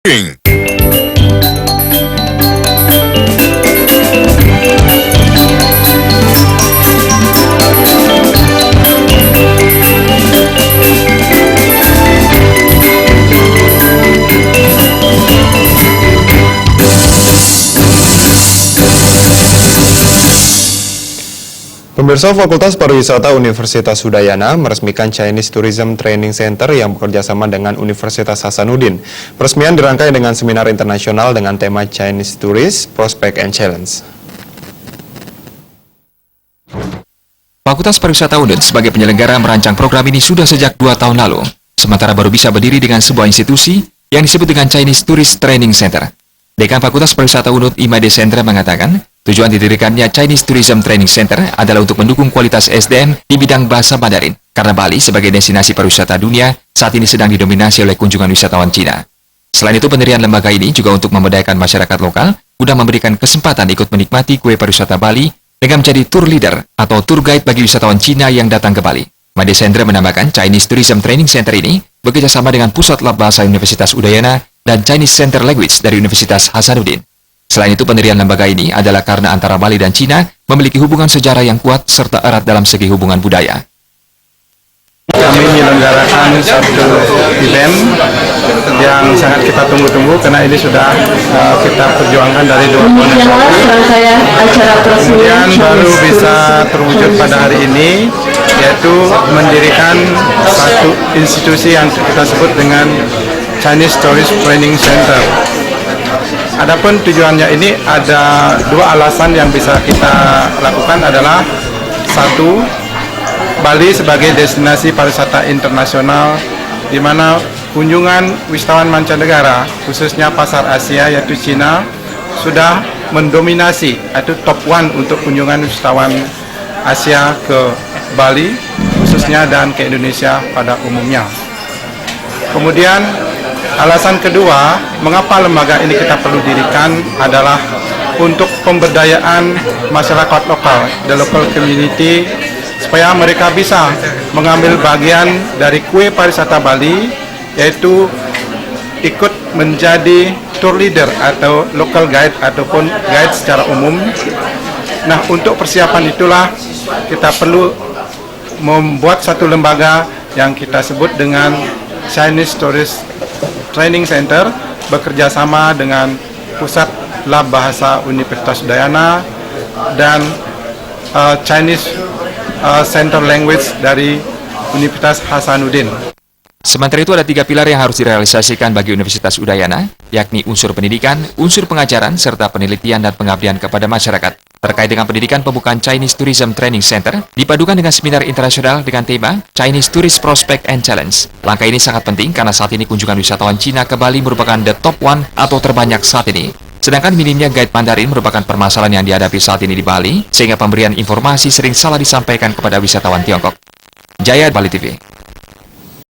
King. Pemirsa, Fakultas Pariwisata Universitas Udayana meresmikan Chinese Tourism Training Center yang bekerjasama dengan Universitas Hasanuddin. Peresmian dirangkai dengan seminar internasional dengan tema Chinese Tourist, Prospect and Challenge. Fakultas Pariwisata UNED sebagai penyelenggara merancang program ini sudah sejak 2 tahun lalu, sementara baru bisa berdiri dengan sebuah institusi yang disebut dengan Chinese Tourist Training Center. Dekan Fakultas Pariwisata UNED Imade Sendra mengatakan, tujuan didirikannya Chinese Tourism Training Center adalah untuk mendukung kualitas SDM di bidang bahasa Mandarin, karena Bali sebagai destinasi pariwisata dunia saat ini sedang didominasi oleh kunjungan wisatawan Cina. Selain itu, pendirian lembaga ini juga untuk memberdayakan masyarakat lokal, guna memberikan kesempatan ikut menikmati kue pariwisata Bali dengan menjadi tour leader atau tour guide bagi wisatawan Cina yang datang ke Bali. Imade Sendra menambahkan Chinese Tourism Training Center ini bekerjasama dengan Pusat Lab Bahasa Universitas Udayana dan Chinese Center Language dari Universitas Hasanuddin. Selain itu, pendirian lembaga ini adalah karena antara Bali dan Cina memiliki hubungan sejarah yang kuat serta erat dalam segi hubungan budaya. Kami menyelenggarakan satu event yang sangat kita tunggu-tunggu karena ini sudah kita perjuangkan dari 2 tahun yang lalu. Kemudian baru bisa terwujud pada hari ini, yaitu mendirikan satu institusi yang kita sebut dengan Chinese Tourist Training Center. Adapun tujuannya ini ada 2 alasan yang bisa kita lakukan adalah, satu, Bali sebagai destinasi pariwisata internasional di mana kunjungan wisatawan mancanegara khususnya pasar Asia yaitu Cina sudah mendominasi atau top 1 untuk kunjungan wisatawan Asia ke Bali khususnya dan ke Indonesia pada umumnya. Kemudian alasan kedua, mengapa lembaga ini kita perlu dirikan adalah untuk pemberdayaan masyarakat lokal, the local community, supaya mereka bisa mengambil bagian dari kue pariwisata Bali, yaitu ikut menjadi tour leader atau local guide ataupun guide secara umum. Nah, untuk persiapan itulah kita perlu membuat satu lembaga yang kita sebut dengan Chinese Tourist Training Center bekerjasama dengan Pusat Lab Bahasa Universitas Udayana dan Chinese Center Language dari Universitas Hasanuddin. Sementara itu ada 3 pilar yang harus direalisasikan bagi Universitas Udayana, yakni unsur pendidikan, unsur pengajaran, serta penelitian dan pengabdian kepada masyarakat. Terkait dengan pendidikan, pembukaan Chinese Tourism Training Center dipadukan dengan seminar internasional dengan tema Chinese Tourist Prospect and Challenge. Langkah ini sangat penting karena saat ini kunjungan wisatawan Cina ke Bali merupakan the top 1 atau terbanyak saat ini. Sedangkan minimnya guide Mandarin merupakan permasalahan yang dihadapi saat ini di Bali, sehingga pemberian informasi sering salah disampaikan kepada wisatawan Tiongkok. Jaya, Bali TV.